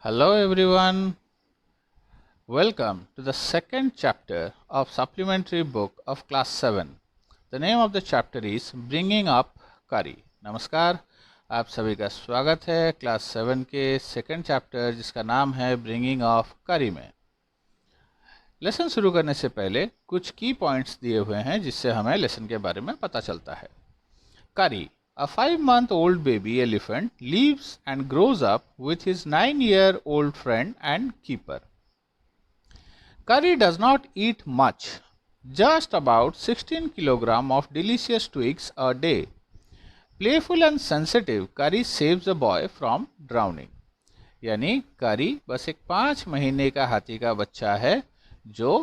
Hello everyone, welcome to the second chapter of supplementary book of class 7. The name of the chapter is Bringing Up Kari. नमस्कार, आप सभी का स्वागत है class 7 के second chapter जिसका नाम है ब्रिंगिंग ऑफ करी में। लेसन शुरू करने से पहले कुछ की पॉइंट्स दिए हुए हैं जिससे हमें लेसन के बारे में पता चलता है। करी, a 5-month-old baby elephant, lives and grows up with his 9-year-old friend and keeper. Kari does not eat much, just about 16 kilograms of delicious twigs a day. Playful and sensitive, Kari saves the boy from drowning. यानी करी बस एक 5 महीने का हाथी का बच्चा है जो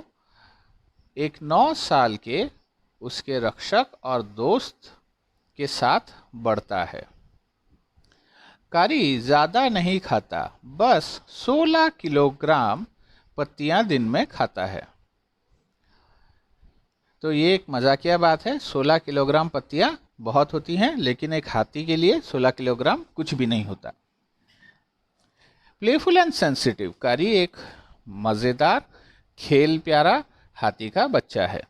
एक 9 साल के उसके रक्षक और दोस्त के साथ बढ़ता है। करी ज़्यादा नहीं खाता, बस 16 किलोग्राम पत्तियां दिन में खाता है। तो ये एक मजाकिया बात है। 16 किलोग्राम पत्तियां बहुत होती हैं, लेकिन एक हाथी के लिए 16 किलोग्राम कुछ भी नहीं होता। प्लेफुल एंड सेंसिटिव, करी एक मज़ेदार खेल प्यारा हाथी का बच्चा है।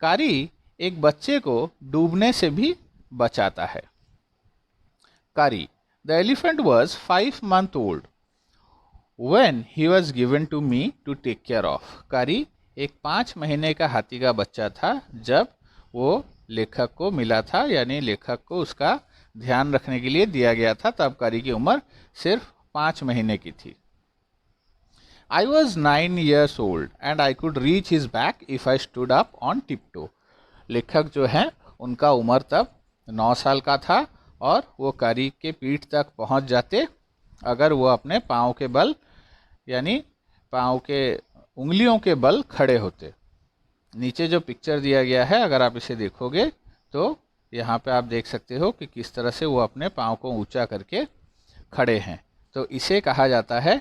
करी एक बच्चे को डूबने से भी बचाता है। करी, the elephant was 5 months old when he was given to me to take care of. करी एक 5 महीने का हाथी का बच्चा था जब वो लेखक को मिला था, यानी लेखक को उसका ध्यान रखने के लिए दिया गया था। तब करी की उम्र सिर्फ 5 महीने की थी। I was 9 years old and I could reach his back if I stood up on tiptoe. लेखक जो हैं उनका उम्र तब 9 साल का था और वो करी के पीठ तक पहुंच जाते अगर वो अपने पाँव के बल यानी पाँव के उंगलियों के बल खड़े होते। नीचे जो पिक्चर दिया गया है, अगर आप इसे देखोगे तो यहाँ पे आप देख सकते हो कि किस तरह से वो अपने पाँव को ऊंचा करके खड़े हैं। तो इसे कहा जाता है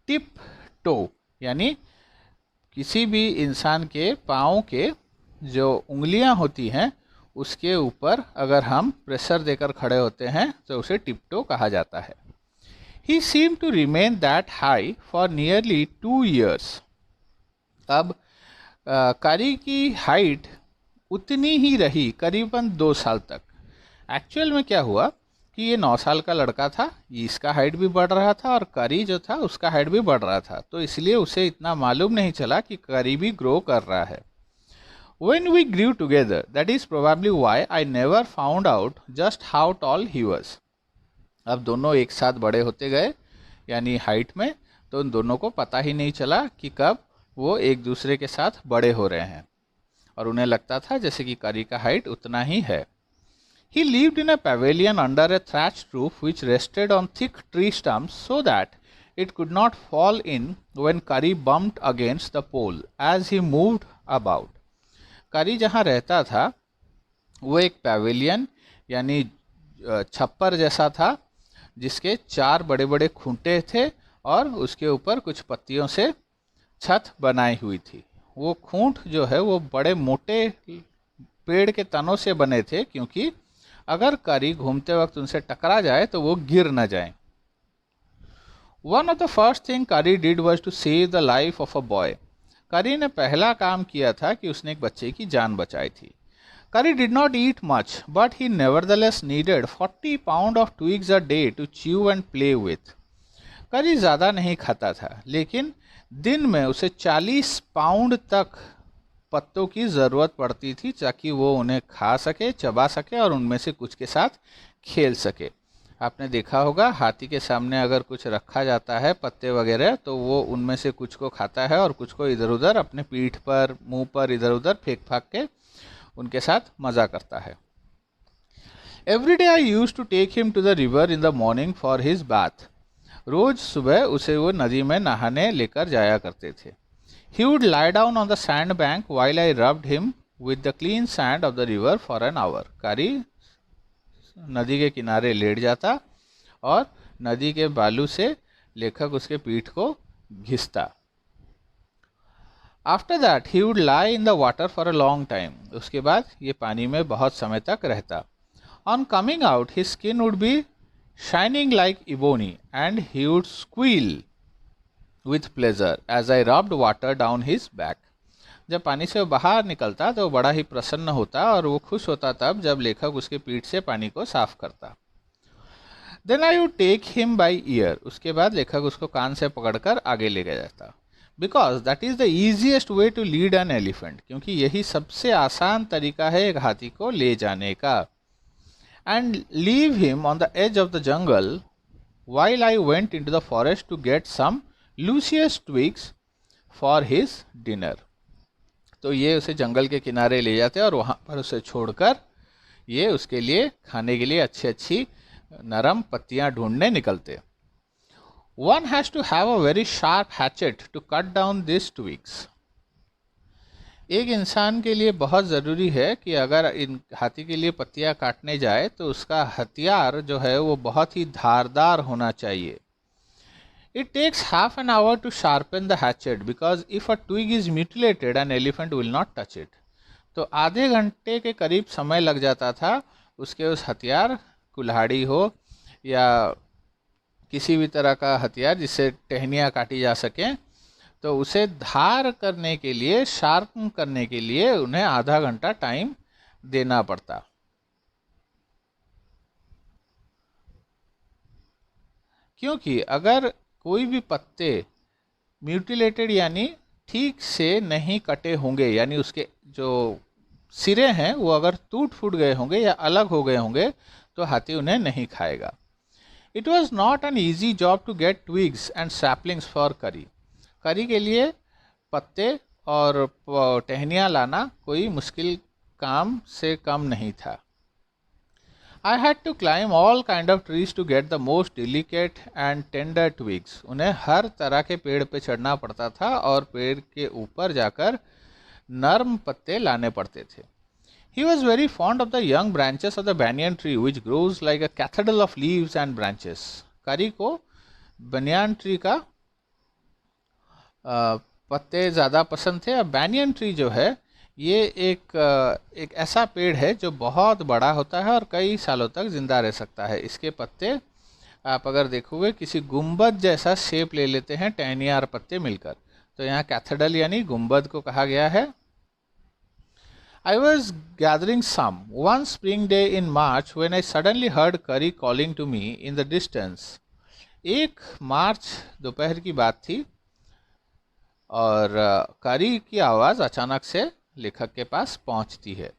टिप टो, यानी किसी भी इंसान के पाँव के जो उंगलियां होती हैं उसके ऊपर अगर हम प्रेशर देकर खड़े होते हैं तो उसे टिपटो कहा जाता है। He seemed to remain that high for nearly 2 years. अब करी की हाइट उतनी ही रही करीबन 2 साल तक। एक्चुअल में क्या हुआ कि ये 9 साल का लड़का था, इसका हाइट भी बढ़ रहा था और करी जो था उसका हाइट भी बढ़ रहा था, तो इसलिए उसे इतना मालूम नहीं चला कि करी भी ग्रो कर रहा है। When we grew together, that is probably why I never found out just how tall he was. अब दोनों एक साथ बड़े होते गए यानी हाइट में, तो उन दोनों को पता ही नहीं चला कि कब वो एक दूसरे के साथ बड़े हो रहे हैं, और उन्हें लगता था जैसे कि करी का हाइट उतना ही है। He lived in a pavilion under a thatched roof which rested on thick tree stumps so that it could not fall in when Kari bumped against the pole as he moved about. करी जहाँ रहता था वो एक pavilion यानी छप्पर जैसा था जिसके 4 बड़े बड़े खूंटे थे और उसके ऊपर कुछ पत्तियों से छत बनाई हुई थी। वो खूंट जो है वो बड़े मोटे पेड़ के तनों से बने थे, क्योंकि अगर करी घूमते वक्त उनसे टकरा जाए तो वो गिर न जाए। One of the first thing Kari did was to save the life of a boy. करी ने पहला काम किया था कि उसने एक बच्चे की जान बचाई थी। Kari did not eat much but he nevertheless needed 40 pounds of twigs a day to chew and play with. Kari ज़्यादा नहीं खाता था, लेकिन दिन में उसे 40 पाउंड तक पत्तों की ज़रूरत पड़ती थी ताकि वो उन्हें खा सके, चबा सके और उनमें से कुछ के साथ खेल सके। आपने देखा होगा हाथी के सामने अगर कुछ रखा जाता है पत्ते वगैरह, तो वो उनमें से कुछ को खाता है और कुछ को इधर उधर अपने पीठ पर, मुंह पर इधर उधर फेंक फाक के उनके साथ मज़ा करता है। Every day I used to take him to the river in the morning for his bath. रोज सुबह उसे वो नदी में नहाने लेकर जाया करते थे। ही would lie down on the sand bank while I rubbed him with the clean sand of the river for an hour. करी नदी के किनारे लेट जाता और नदी के बालू से लेखक उसके पीठ को घिसता। After that he would lie in the water for a long time. उसके बाद ये पानी में बहुत समय तक रहता। On coming out his skin would be shining like ebony, and he would squeal with pleasure as I rubbed water down his back. जब पानी से वो बाहर निकलता तो बड़ा ही प्रसन्न होता और वो खुश होता तब जब लेखक उसके पीठ से पानी को साफ करता. Then I would take him by ear. उसके बाद लेखक उसको कान से पकड़कर आगे ले गया जाता. Because that is the easiest way to lead an elephant. क्योंकि यही सबसे आसान तरीका है एक हाथी को ले जाने का. And leave him on the edge of the jungle while I went into the forest to get some luscious twigs for his dinner. तो ये उसे जंगल के किनारे ले जाते और वहाँ पर उसे छोड़कर ये उसके लिए खाने के लिए अच्छी अच्छी नरम पत्तियाँ ढूंढने निकलते. One has to have a very sharp hatchet to cut down these twigs. एक इंसान के लिए बहुत ज़रूरी है कि अगर इन हाथी के लिए पत्तियाँ काटने जाए तो उसका हथियार जो है वो बहुत ही धारदार होना चाहिए. It takes half an hour to sharpen the hatchet because if a twig is mutilated, an elephant will not touch it. तो आधे घंटे के करीब समय लग जाता था उसके उस हथियार, कुल्हाड़ी हो या किसी भी तरह का हथियार जिससे टहनियाँ काटी जा सकें, तो उसे धार करने के लिए, शार्पन करने के लिए उन्हें आधा घंटा टाइम देना पड़ता. क्योंकि अगर कोई भी पत्ते म्यूटिलेटेड यानी ठीक से नहीं कटे होंगे, यानी उसके जो सिरे हैं वो अगर टूट फूट गए होंगे या अलग हो गए होंगे तो हाथी उन्हें नहीं खाएगा. It was not an easy job to get twigs and saplings for curry. करी के लिए पत्ते और टहनियाँ लाना कोई मुश्किल काम से कम नहीं था. I had to climb all kind of trees to get the most delicate and tender twigs. उन्हें हर तरह के पेड़ पे चढ़ना पड़ता था और पेड़ के ऊपर जाकर नर्म पत्ते लाने पड़ते थे. He was very fond of the young branches of the banyan tree which grows like a cathedral of leaves and branches. करी को बनियान ट्री का पत्ते ज़्यादा पसंद थे. अब बैनियन ट्री जो है ये एक ऐसा पेड़ है जो बहुत बड़ा होता है और कई सालों तक ज़िंदा रह सकता है. इसके पत्ते आप अगर देखोगे किसी गुंबद जैसा शेप ले लेते हैं, टहनियाँ और पत्ते मिलकर. तो यहाँ कैथेड्रल यानी गुंबद को कहा गया है. I was gathering some one spring day in March when I suddenly heard Curry calling to me in the distance. एक मार्च दोपहर की बात थी और करी की आवाज़ अचानक से लेखक के पास पहुंचती है.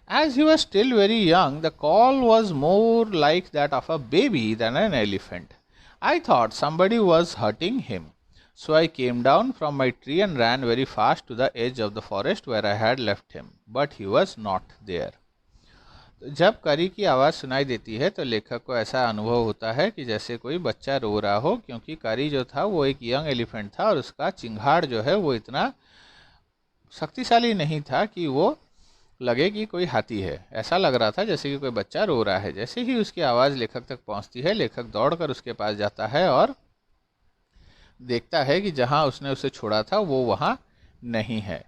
As he was still very young, the call was more like that of a baby than an elephant. I thought somebody was hurting him. So I came down from my tree and ran very fast to the edge of the forest where I had left him. But he was not there. जब करी की आवाज़ सुनाई देती है तो लेखक को ऐसा अनुभव होता है कि जैसे कोई बच्चा रो रहा हो, क्योंकि करी जो था वो एक यंग एलिफेंट था और उसका चिंगाड़ जो है वो इतना शक्तिशाली नहीं था कि वो लगे कि कोई हाथी है. ऐसा लग रहा था जैसे कि कोई बच्चा रो रहा है. जैसे ही उसकी आवाज़ लेखक तक पहुंचती है, लेखक दौड़कर उसके पास जाता है और देखता है कि जहां उसने उसे छोड़ा था वो वहां नहीं है.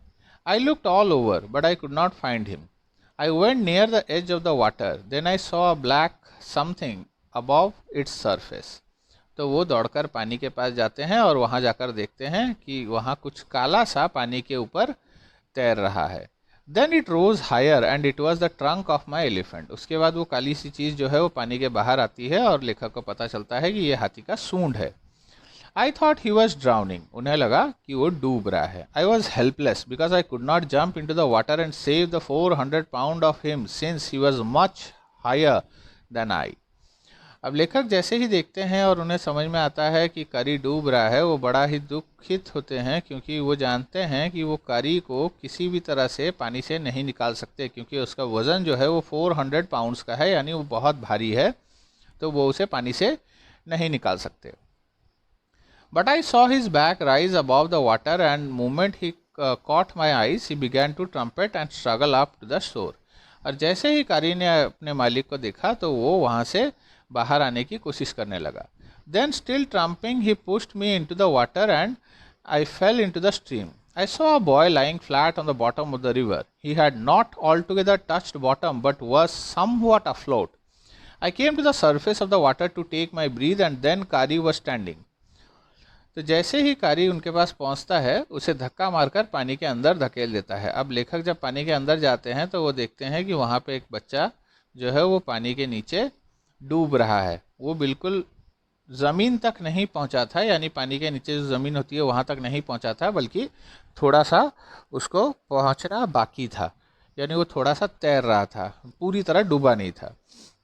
I looked all over, but I could not find him. I went near the edge of the water. Then I saw a black something above its surface. तो वो दौड़कर पानी के पास जाते हैं और वहाँ जाकर देखते हैं कि वहाँ कुछ काला सा पानी के ऊपर तैर रहा है. Then it rose higher and it was the trunk of my elephant. उसके बाद वो काली सी चीज़ जो है वो पानी के बाहर आती है और लेखक को पता चलता है कि ये हाथी का सूंड है. I thought he was drowning. उन्हें लगा कि वो डूब रहा है. I was helpless because I could not jump into the water and save the 400 pound of him since he was much higher than I. अब लेखक जैसे ही देखते हैं और उन्हें समझ में आता है कि करी डूब रहा है, वो बड़ा ही दुखित होते हैं क्योंकि वो जानते हैं कि वो करी को किसी भी तरह से पानी से नहीं निकाल सकते, क्योंकि उसका वज़न जो है वो 400 पाउंड्स का है, यानी वो बहुत भारी है, तो वो उसे पानी से नहीं निकाल सकते. But I saw his back rise above the water and moment he caught my eyes, he began to trumpet and struggle up to the shore. और जैसे ही कारी ने अपने मालिक को देखा तो वो वहाँ से बाहर आने की कोशिश करने लगा. Then still trumping he pushed me into the water and I fell into the stream. I saw a boy lying flat on the bottom of the river. He had not altogether touched bottom but was somewhat afloat. I came to the surface of the water to take my breath and then Kari was standing. तो जैसे ही कारी उनके पास पहुंचता है उसे धक्का मारकर पानी के अंदर धकेल देता है। अब लेखक जब पानी के अंदर जाते हैं तो वो देखते हैं कि वहाँ पे एक बच्चा जो है वो पानी के नीचे डूब रहा है। वो बिल्कुल ज़मीन तक नहीं पहुँचा था, यानी पानी के नीचे जो ज़मीन होती है वहाँ तक नहीं पहुँचा था, बल्कि थोड़ा सा उसको पहुँचना बाकी था, यानी वो थोड़ा सा तैर रहा था, पूरी तरह डूबा नहीं था।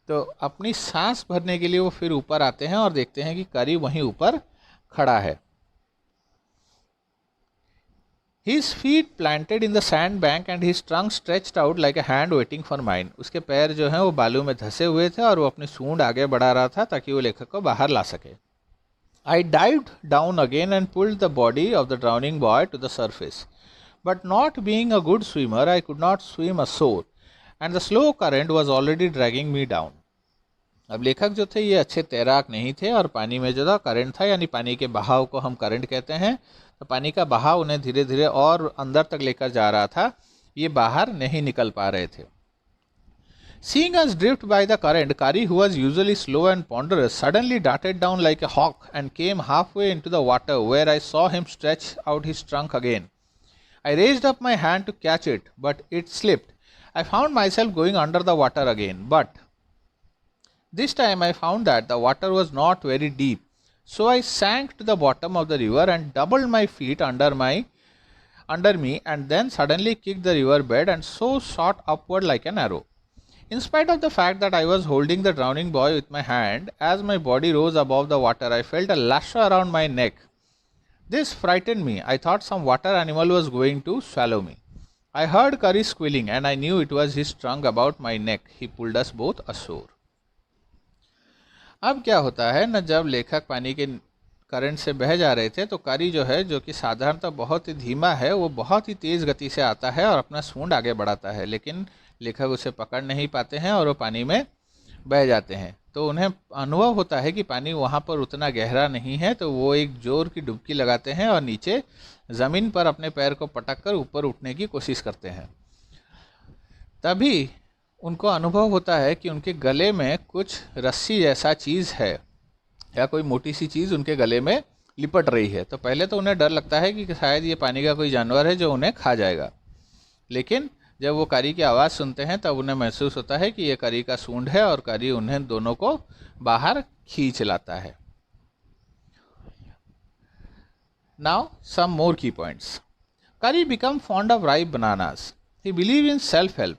तो अपनी सांस भरने के लिए वो फिर ऊपर आते हैं और देखते हैं कि कारी वहीं ऊपर खड़ा है। His feet planted in the sand bank and his trunk stretched out like a hand waiting for mine. उसके पैर जो हैं वो बालू में धसे हुए थे और वो अपनी सूंड आगे बढ़ा रहा था ताकि वो लेखक को बाहर ला सके। I dived down again and pulled the body of the drowning boy to the surface. But not being a good swimmer, I could not swim ashore, and the slow current was already dragging me down. अब लेखक जो थे ये अच्छे तैराक नहीं थे और पानी में जो था करंट था, यानी पानी के बहाव को हम करंट कहते हैं, तो पानी का बहाव उन्हें धीरे धीरे और अंदर तक लेकर जा रहा था, ये बाहर नहीं निकल पा रहे थे। Seeing us drift by the current, Kari, who was usually slow and ponderous, suddenly darted down like a hawk and came halfway into the water, where I saw him stretch out his trunk again. I raised up my hand to catch it, but it slipped. I found myself going under the water again, but this time I found that the water was not very deep. So I sank to the bottom of the river and doubled my feet under me, and then suddenly kicked the river bed and so shot upward like an arrow. In spite of the fact that I was holding the drowning boy with my hand, as my body rose above the water, I felt a lash around my neck. This frightened me. I thought some water animal was going to swallow me. I heard Kari squealing, and I knew it was his trunk about my neck. He pulled us both ashore. अब क्या होता है न, जब लेखक पानी के current से बह जा रहे थे तो कारी जो है, जो कि साधारणतः बहुत ही धीमा है, वो बहुत ही तेज़ गति से आता है और अपना सूंड आगे बढ़ाता है, लेकिन लेखक उसे पकड़ नहीं पाते हैं और वो पानी में बह जाते हैं। तो उन्हें अनुभव होता है कि पानी वहाँ पर उतना गहरा नहीं है, तो वो एक जोर की डुबकी लगाते हैं और नीचे ज़मीन पर अपने पैर को पटक कर ऊपर उठने की कोशिश करते हैं। तभी उनको अनुभव होता है कि उनके गले में कुछ रस्सी जैसा चीज़ है, या कोई मोटी सी चीज़ उनके गले में लिपट रही है। तो पहले तो उन्हें डर लगता है कि शायद ये पानी का कोई जानवर है जो उन्हें खा जाएगा, लेकिन जब वो कारी की आवाज़ सुनते हैं तब उन्हें महसूस होता है कि ये कारी का सूंड है और कारी उन्हें दोनों को बाहर खींच लाता है। नाउ सम मोर की पॉइंट्स। कारी become fond of ripe bananas. He believe in self help,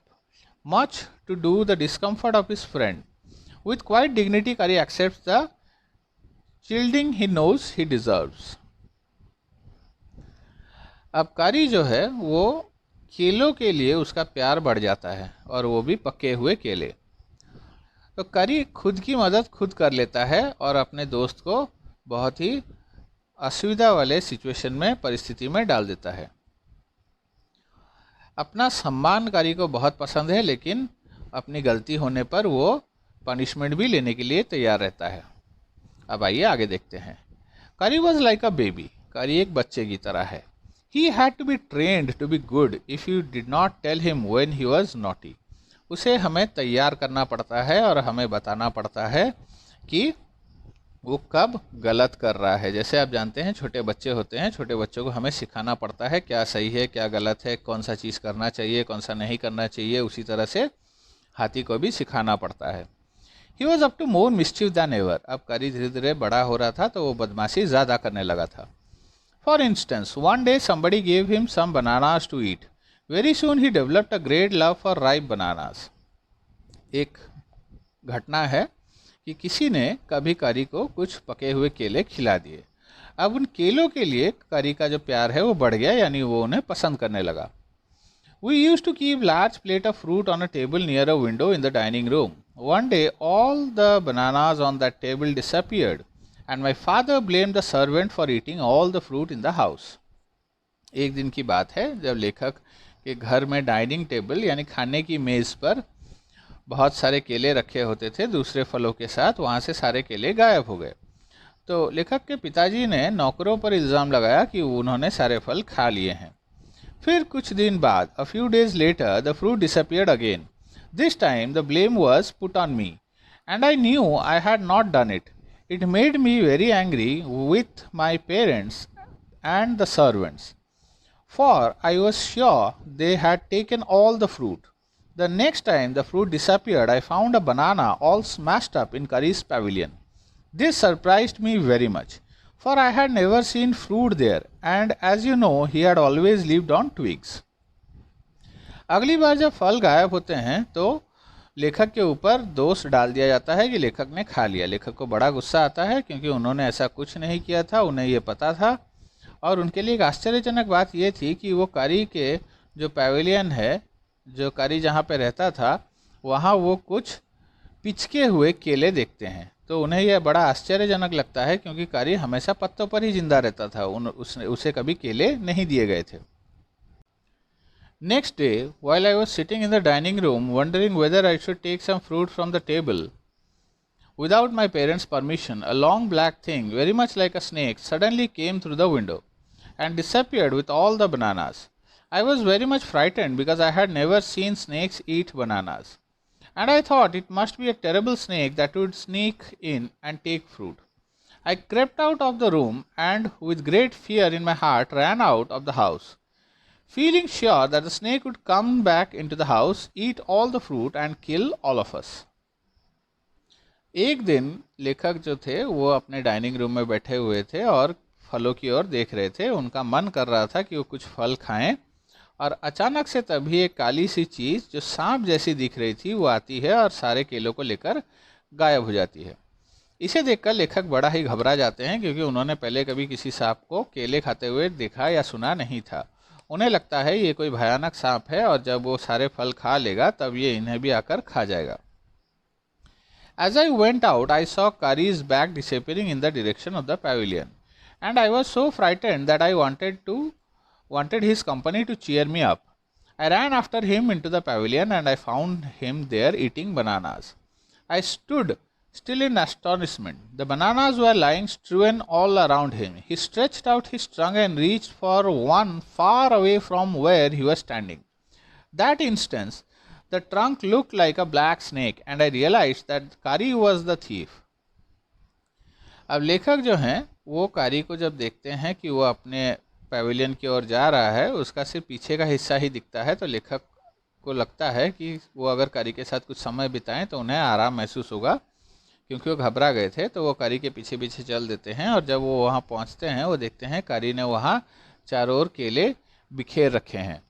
much to do the discomfort of his friend. With quiet dignity, Kari accepts the shielding he knows he deserves. अब कारी जो है वो केलों के लिए उसका प्यार बढ़ जाता है, और वो भी पके हुए केले। तो कारी खुद की मदद खुद कर लेता है और अपने दोस्त को बहुत ही असुविधा वाले सिचुएशन में, परिस्थिति में डाल देता है। अपना सम्मान कारी को बहुत पसंद है, लेकिन अपनी गलती होने पर वो पनिशमेंट भी लेने के लिए तैयार रहता है। अब आइए आगे देखते हैं। कारी वॉज लाइक अ बेबी। कारी एक बच्चे की तरह है। He had to be trained to be good if you did not tell him when he was naughty. उसे हमें तैयार करना पड़ता है और हमें बताना पड़ता है कि वो कब गलत कर रहा है। जैसे आप जानते हैं छोटे बच्चे होते हैं, छोटे बच्चों को हमें सिखाना पड़ता है क्या सही है क्या गलत है, कौन सा चीज़ करना चाहिए कौन सा नहीं करना चाहिए। उसी तरह से हाथी को भी सिखाना पड़ता है। He was up to more mischief than ever. अब कारी धीरे धीरे बड़ा हो रहा था तो वो बदमाशी ज़्यादा करने लगा था। For instance, one day somebody gave him some bananas to eat. Very soon he developed a great love for ripe bananas. एक घटना है कि किसी ने कभी कारी को कुछ पके हुए केले खिला दिए। अब उन केलों के लिए कारी का जो प्यार है वो बढ़ गया, यानी वो उन्हें पसंद करने लगा। We used to keep large plate of fruit on a table near a window in the dining room. One day all the bananas on that table disappeared and my father blamed the servant for eating all the fruit in the house. एक दिन की बात है जब लेखक के घर में डाइनिंग टेबल यानी खाने की मेज़ पर बहुत सारे केले रखे होते थे दूसरे फलों के साथ, वहाँ से सारे केले गायब हो गए। तो लेखक के पिताजी ने नौकरों पर इल्ज़ाम लगाया कि उन्होंने सारे फल खा लिए हैं। फिर कुछ दिन बाद, a few days later, the fruit disappeared again. This time the blame was put on me, and I knew I had not done it. It made me very angry with my parents and the servants, for I was sure they had taken all the fruit. The next time the fruit disappeared, I found a banana all smashed up in Curry's pavilion. This surprised me very much, for I had never seen fruit there, and as you know, he had always lived on twigs. अगली बार जब फल गायब होते हैं तो लेखक के ऊपर दोष डाल दिया जाता है कि लेखक ने खा लिया। लेखक को बड़ा गुस्सा आता है क्योंकि उन्होंने ऐसा कुछ नहीं किया था, उन्हें ये पता था। और उनके लिए एक आश्चर्यजनक बात ये थी कि वो कारी के जो पैवेलियन है, जो कारी जहाँ पे रहता था, वहाँ वो कुछ पिचके हुए केले देखते हैं। तो उन्हें यह बड़ा आश्चर्यजनक लगता है क्योंकि कारी हमेशा पत्तों पर ही जिंदा रहता था, उसे कभी केले नहीं दिए गए थे। Next day, while I was sitting in the dining room wondering whether I should take some fruit from the table, without my parents' permission, a long black thing, very much like a snake, suddenly came through the window and disappeared with all the bananas. I was very much frightened because I had never seen snakes eat bananas, and I thought it must be a terrible snake that would sneak in and take fruit. I crept out of the room and, with great fear in my heart, ran out of the house, feeling sure that the snake would come back into the house, eat all the fruit and kill all of us. एक दिन लेखक जो थे वो अपने dining room में बैठे हुए थे और फलों की ओर देख रहे थे। उनका मन कर रहा था कि वो कुछ फल खाएं, और अचानक से तभी एक काली सी चीज़ जो सांप जैसी दिख रही थी वो आती है और सारे केलों को लेकर गायब हो जाती है। इसे देखकर लेखक बड़ा ही घबरा जाते हैं क्योंकि उन्होंने पहले कभी किसी सांप को केले खाते हुए देखा या सुना नहीं था। उन्हें लगता है ये कोई भयानक सांप है और जब वो सारे फल खा लेगा तब ये इन्हें भी आकर खा जाएगा। As I went out, I saw Kari's bag disappearing in the direction of the pavilion, and I was so frightened that I wanted his company to cheer me up. I ran after him into the pavilion and I found him there eating bananas. I stood still in astonishment. The bananas were lying strewn all around him. He stretched out his trunk and reached for one far away from where he was standing. That instant, the trunk looked like a black snake and I realized that Kari was the thief. अब लेखक जो हैं वो कारी को जब देखते हैं कि वो अपने पैविलियन की ओर जा रहा है, उसका सिर्फ पीछे का हिस्सा ही दिखता है, तो लेखक को लगता है कि वो अगर कारी के साथ कुछ समय बिताएं तो उन्हें आराम महसूस होगा। क्योंकि वो घबरा गए थे तो वो कारी के पीछे पीछे चल देते हैं, और जब वो वहाँ पहुँचते हैं वो देखते हैं कारी ने वहाँ चारों ओर केले बिखेर रखे हैं।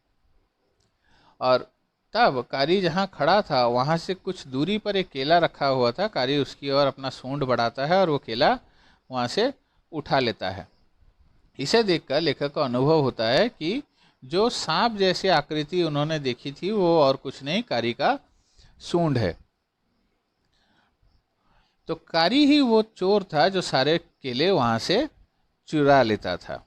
और तब कारी जहाँ खड़ा था वहाँ से कुछ दूरी पर एक केला रखा हुआ था। कारी उसकी ओर अपना सूंड बढ़ाता है और वो केला वहाँ से उठा लेता है। इसे देखकर लेखक को अनुभव होता है कि जो सांप जैसी आकृति उन्होंने देखी थी वो और कुछ नहीं, कारी का सूंड है। तो कारी ही वो चोर था जो सारे केले वहाँ से चुरा लेता था।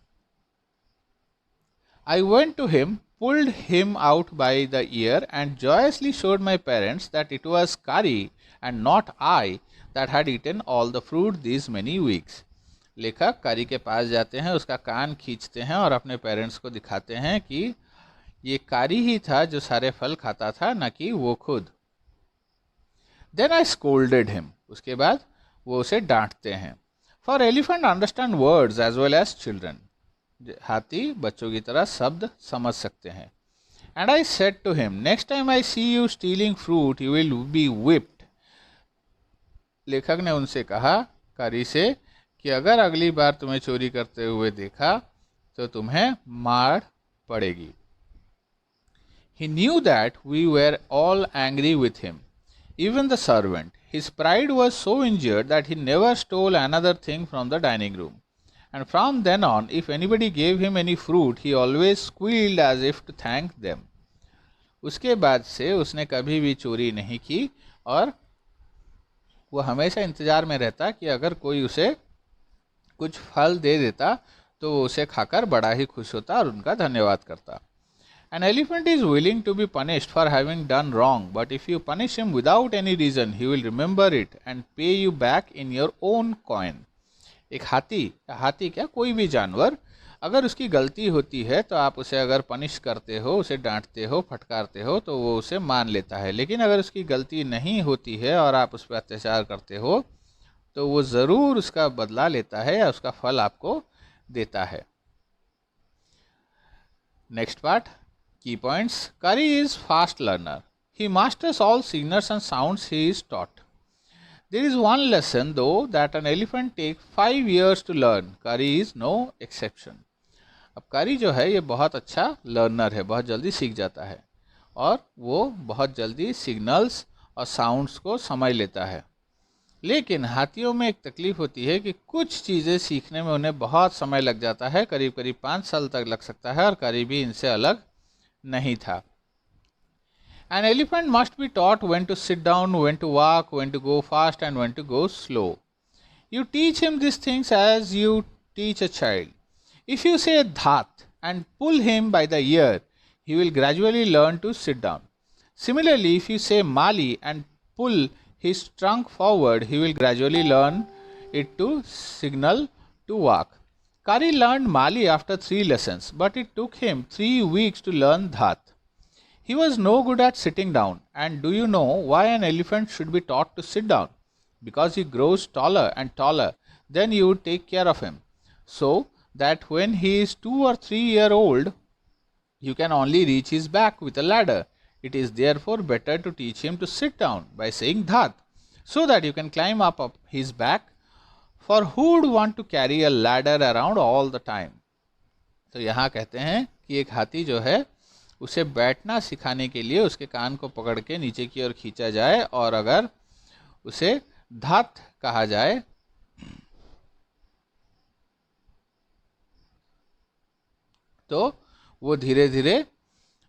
I went to him, pulled him out by the ear and joyously showed my parents that it was Kari and not I that had eaten all the fruit these many weeks. लेखक कारी के पास जाते हैं, उसका कान खींचते हैं और अपने पेरेंट्स को दिखाते हैं कि ये कारी ही था जो सारे फल खाता था, न कि वो खुद। Then I scolded him. उसके बाद वो उसे डांटते हैं। For elephant understand words as well as children. हाथी बच्चों की तरह शब्द समझ सकते हैं। And I said to him, next time I see you stealing fruit, you will be whipped. लेखक ने उनसे कहा, कारी से, कि अगर अगली बार तुम्हें चोरी करते हुए देखा तो तुम्हें मार पड़ेगी। He knew that we were all angry with him, even the servant. His pride was so injured that he never stole another thing from the dining room. And from then on, if anybody gave him any fruit, he always squealed as if to thank them. उसके बाद से उसने कभी भी चोरी नहीं की और वो हमेशा इंतज़ार में रहता कि अगर कोई उसे कुछ फल दे देता तो वो उसे खाकर बड़ा ही खुश होता और उनका धन्यवाद करता। An elephant is willing to be punished for having done wrong, but if you punish him without any reason, he will remember it and pay you back in your own coin. एक हाथी क्या कोई भी जानवर अगर उसकी गलती होती है तो आप उसे अगर पनिश करते हो, उसे डांटते हो, फटकारते हो, तो वो उसे मान लेता है। लेकिन अगर उसकी गलती नहीं होती है और आप उस पर अत्याचार करते हो तो वो ज़रूर उसका बदला लेता है या उसका फल आपको देता है। नेक्स्ट पार्ट, की पॉइंट्स। करी is fast learner, he masters all signals and sounds he is taught. There is one lesson though that an elephant takes 5 years to learn. Kari is no exception. अब कारी जो है ये बहुत अच्छा learner है, बहुत जल्दी सीख जाता है और वो बहुत जल्दी सिग्नल्स और साउंड्स को समझ लेता है। लेकिन हाथियों में एक तकलीफ होती है कि कुछ चीज़ें सीखने में उन्हें बहुत समय लग जाता है, करीब करीब 5 साल तक लग सकता है, और कारी भी इनसे अलग नहीं था। An elephant must be taught when to sit down, when to walk, when to go fast and when to go slow. You teach him these things as you teach a child. If you say dhat and pull him by the ear, he will gradually learn to sit down. Similarly, if you say mali and pull his trunk forward, he will gradually learn it to signal to walk. Kari learned mali after 3 lessons, but it took him 3 weeks to learn dhat. He was no good at sitting down. And do you know why an elephant should be taught to sit down? Because he grows taller and taller, then you would take care of him. So that when he is 2 or 3 years old, you can only reach his back with a ladder. It is therefore better to teach him to sit down by saying dhat, so that you can climb up his back. For who would want to carry a ladder around all the time? तो यहाँ कहते हैं कि एक हाथी जो है उसे बैठना सिखाने के लिए उसके कान को पकड़ के नीचे की ओर खींचा जाए, और अगर उसे धात कहा जाए तो वो धीरे धीरे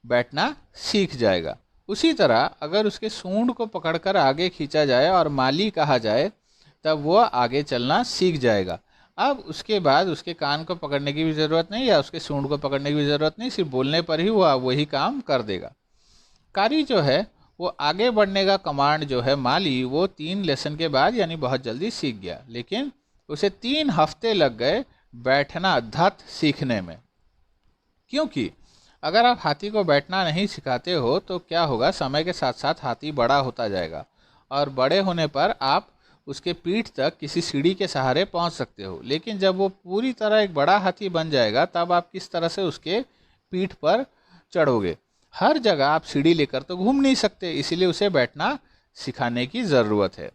बैठना सीख जाएगा। उसी तरह अगर उसके सूंड को पकड़कर आगे खींचा जाए और माली कहा जाए तब वो आगे चलना सीख जाएगा। अब उसके बाद उसके कान को पकड़ने की भी ज़रूरत नहीं या उसके सूंड को पकड़ने की भी ज़रूरत नहीं, सिर्फ बोलने पर ही वो वही काम कर देगा। कारी जो है वो आगे बढ़ने का कमांड जो है माली, वो 3 लेसन के बाद यानी बहुत जल्दी सीख गया, लेकिन उसे 3 हफ्ते लग गए बैठना धत सीखने में। क्योंकि अगर आप हाथी को बैठना नहीं सिखाते हो तो क्या होगा, समय के साथ साथ हाथी बड़ा होता जाएगा और बड़े होने पर आप उसके पीठ तक किसी सीढ़ी के सहारे पहुंच सकते हो। लेकिन जब वो पूरी तरह एक बड़ा हाथी बन जाएगा तब आप किस तरह से उसके पीठ पर चढ़ोगे। हर जगह आप सीढ़ी लेकर तो घूम नहीं सकते, इसीलिए उसे बैठना सिखाने की ज़रूरत है।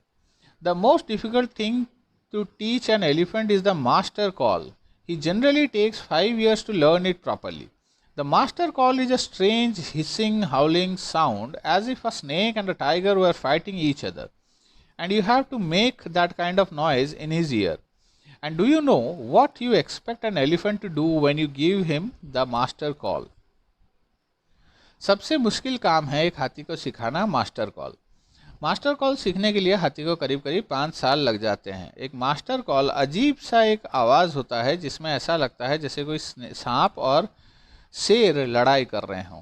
The most difficult thing to teach an elephant is the master call. He generally takes 5 years to learn it properly. The master call is a strange hissing, howling sound as if a snake and a tiger were fighting each other. And you have to make that kind of noise in his ear. And do you know what you expect an elephant to do when you give him the master call? सबसे मुश्किल काम है एक हाथी को सिखाना master call. Master call सीखने के लिए हाथी को करीब करीब 5 साल लग जाते हैं। एक मास्टर कॉल अजीब सा एक आवाज़ होता है जिसमें ऐसा लगता है जैसे कोई सांप और शेर लड़ाई कर रहे हों।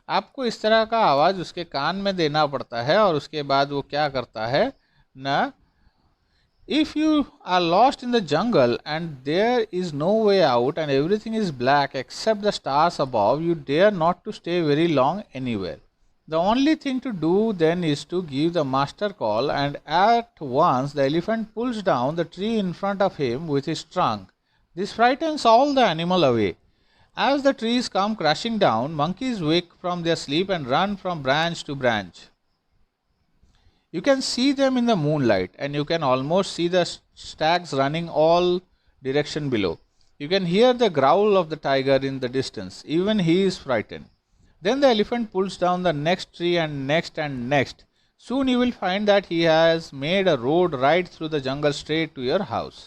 आपको इस तरह का आवाज़ उसके कान में देना पड़ता है और उसके बाद वो क्या करता है ना, if you are lost in the jungle and there is no way out and everything is black except the stars above, you dare not to stay very long anywhere. The only thing to do then is to give the master call, and at once the elephant pulls down the tree in front of him with his trunk. This frightens all the animal away. As the trees come crashing down, monkeys wake from their sleep and run from branch to branch. You can see them in the moonlight, and you can almost see the stags running all direction below. You can hear the growl of the tiger in the distance. Even he is frightened. Then the elephant pulls down the next tree and next and next. Soon you will find that he has made a road right through the jungle straight to your house.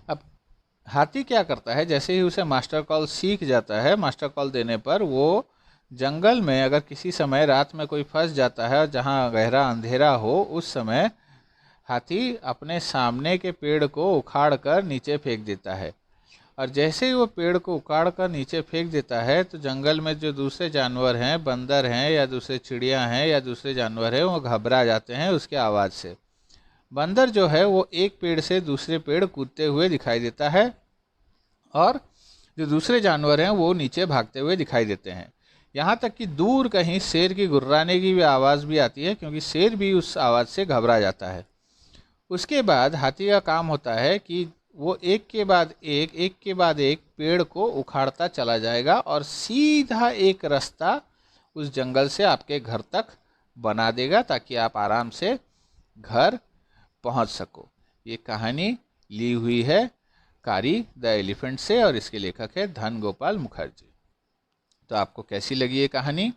अब हाथी क्या करता है, जैसे ही उसे master call सीख जाता है, मास्टर कॉल देने पर वो जंगल में अगर किसी समय रात में कोई फंस जाता है जहाँ गहरा अंधेरा हो, उस समय हाथी अपने सामने के पेड़ को उखाड़ कर नीचे फेंक देता है। और जैसे ही वो पेड़ को उखाड़ कर नीचे फेंक देता है तो जंगल में जो दूसरे जानवर हैं, बंदर हैं या दूसरे चिड़िया हैं या दूसरे जानवर हैं, वो घबरा जाते हैं उसके आवाज़ से। बंदर जो है वो एक पेड़ से दूसरे पेड़ कूदते हुए दिखाई देता है और जो दूसरे जानवर हैं वो नीचे भागते हुए दिखाई देते हैं। यहाँ तक कि दूर कहीं शेर की गुर्राने की भी आवाज़ भी आती है, क्योंकि शेर भी उस आवाज़ से घबरा जाता है। उसके बाद हाथी का काम होता है कि वो एक के बाद एक पेड़ को उखाड़ता चला जाएगा और सीधा एक रास्ता उस जंगल से आपके घर तक बना देगा, ताकि आप आराम से घर पहुंच सको। ये कहानी ली हुई है कारी द एलिफेंट से और इसके लेखक है धन गोपाल मुखर्जी। तो आपको कैसी लगी ये कहानी,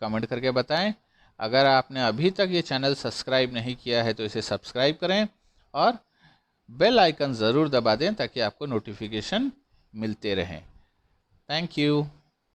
कमेंट करके बताएं। अगर आपने अभी तक ये चैनल सब्सक्राइब नहीं किया है तो इसे सब्सक्राइब करें और बेल आइकन ज़रूर दबा दें ताकि आपको नोटिफिकेशन मिलते रहें। Thank you.